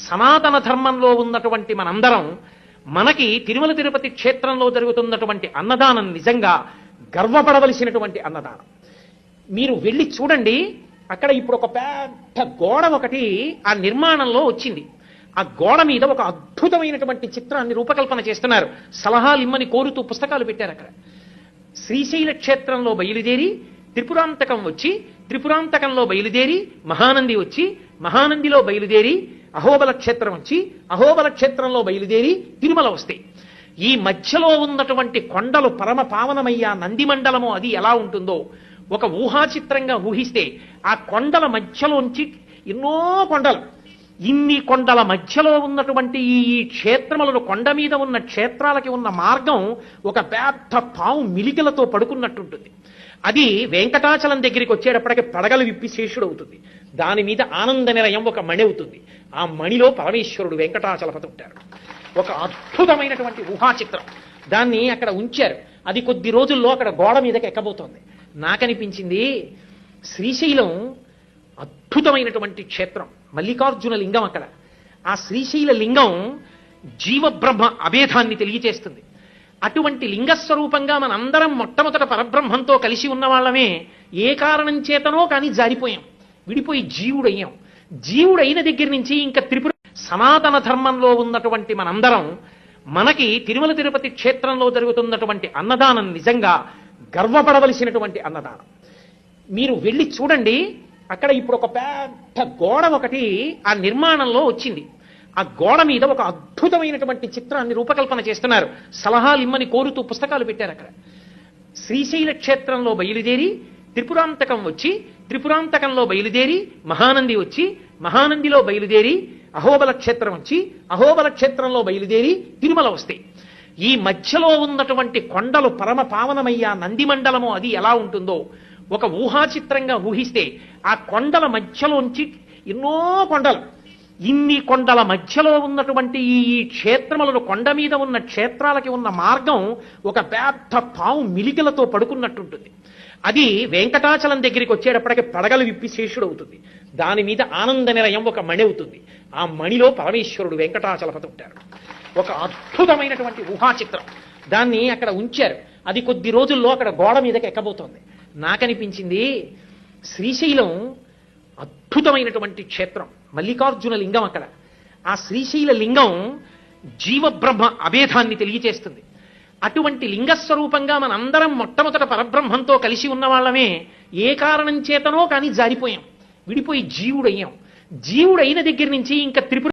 సనాతన ధర్మంలో ఉన్నటువంటి మనందరం మనకి తిరుమల తిరుపతి క్షేత్రంలో జరుగుతున్నటువంటి అన్నదానం నిజంగా గర్వపడవలసినటువంటి అన్నదానం. మీరు వెళ్ళి చూడండి, అక్కడ ఇప్పుడు ఒక పెద్ద గోడ ఒకటి ఆ నిర్మాణంలో వచ్చింది. ఆ గోడ మీద ఒక అద్భుతమైనటువంటి చిత్రాన్ని రూపకల్పన చేస్తున్నారు. సలహాలు ఇమ్మని కోరుతూ పుస్తకాలు పెట్టారు. అక్కడ శ్రీశైల క్షేత్రంలో బయలుదేరి త్రిపురాంతకం వచ్చి, త్రిపురాంతకంలో బయలుదేరి మహానంది వచ్చి, మహానందిలో బయలుదేరి అహోబల క్షేత్రం వచ్చి, అహోబల క్షేత్రంలో బయలుదేరి తిరుమల వస్తాయి. ఈ మధ్యలో ఉన్నటువంటి కొండలు పరమ పావనమయ్యా నంది మండలము అది ఎలా ఉంటుందో ఒక ఊహాచిత్రంగా ఊహిస్తే, ఆ కొండల మధ్యలోంచి ఎన్నో కొండలు, ఇన్ని కొండల మధ్యలో ఉన్నటువంటి ఈ క్షేత్రములను, కొండ మీద ఉన్న క్షేత్రాలకి ఉన్న మార్గం ఒక పెద్ద పావు మిలికలతో పడుకున్నట్టుంటుంది. అది వెంకటాచలం దగ్గరికి వచ్చేటప్పటికి పడగలు విప్పి శేషుడవుతుంది. దాని మీద ఆనంద నిలయం ఒక మణి అవుతుంది. ఆ మణిలో పరమేశ్వరుడు వెంకటాచలపతి ఉంటారు. ఒక అద్భుతమైనటువంటి ఊహాచిత్రం. దాన్ని అక్కడ ఉంచారు. అది కొద్ది రోజుల్లో అక్కడ గోడ మీదకి ఎక్కబోతోంది. నాకనిపించింది, శ్రీశైలం అద్భుతమైనటువంటి క్షేత్రం, మల్లికార్జున లింగం అక్కడ. ఆ శ్రీశైల లింగం జీవబ్రహ్మ అభేదాన్ని తెలియచేస్తుంది. అటువంటి లింగస్వరూపంగా మనందరం మొట్టమొదట పరబ్రహ్మంతో కలిసి ఉన్న వాళ్ళమే. ఏ కారణం చేతనో కానీ జారిపోయాం, విడిపోయి జీవుడయ్యాం. జీవుడైన దగ్గర నుంచి ఇంకా త్రిపుర సనాతన ధర్మంలో ఉన్నటువంటి మనందరం మనకి తిరుమల తిరుపతి క్షేత్రంలో జరుగుతున్నటువంటి అన్నదానం నిజంగా గర్వపడవలసినటువంటి అన్నదానం. మీరు వెళ్ళి చూడండి, అక్కడ ఇప్పుడు ఒక పెద్ద గోడ ఒకటి ఆ నిర్మాణంలో వచ్చింది. ఆ గోడ మీద ఒక అద్భుతమైనటువంటి చిత్రాన్ని రూపకల్పన చేస్తున్నారు. సలహాలు ఇమ్మని కోరుతూ పుస్తకాలు పెట్టారు. అక్కడ శ్రీశైల క్షేత్రంలో బయలుదేరి త్రిపురాంతకం వచ్చి, త్రిపురాంతకంలో బయలుదేరి మహానంది వచ్చి, మహానందిలో బయలుదేరి అహోబల క్షేత్రం వచ్చి, అహోబల క్షేత్రంలో బయలుదేరి తిరుమల వస్తాయి. ఈ మధ్యలో ఉన్నటువంటి కొండలు పరమ పావనమయ్యా నంది మండలము అది ఎలా ఉంటుందో ఒక ఊహాచిత్రంగా ఊహిస్తే, ఆ కొండల మధ్యలోంచి ఎన్నో కొండలు, ఇన్ని కొండల మధ్యలో ఉన్నటువంటి ఈ క్షేత్రములను, కొండ మీద ఉన్న క్షేత్రాలకి ఉన్న మార్గం ఒక పెద్ద పావు మిలికలతో పడుకున్నట్టుంటుంది. అది వెంకటాచలం దగ్గరికి వచ్చేటప్పటికి పడగలు విప్పి శేషుడవుతుంది. దాని మీద ఆనంద నిలయం ఒక మణి అవుతుంది. ఆ మణిలో పరమేశ్వరుడు వెంకటాచలపతి ఉంటారు. ఒక అద్భుతమైనటువంటి ఊహాచిత్రం. దాన్ని అక్కడ ఉంచారు. అది కొద్ది రోజుల్లో అక్కడ గోడ మీదకి ఎక్కబోతోంది. నాకనిపించింది, శ్రీశైలం అద్భుతమైనటువంటి క్షేత్రం, మల్లికార్జున లింగం అక్కడ. ఆ శ్రీశైల లింగం జీవబ్రహ్మ అభేదాన్ని తెలియచేస్తుంది. అటువంటి లింగస్వరూపంగా మనందరం మొట్టమొదట పరబ్రహ్మంతో కలిసి ఉన్న వాళ్ళమే. ఏ కారణం చేతనో కానీ జారిపోయాం, విడిపోయి జీవుడయ్యాం. జీవుడైన దగ్గర నుంచి ఇంకా త్రిపుర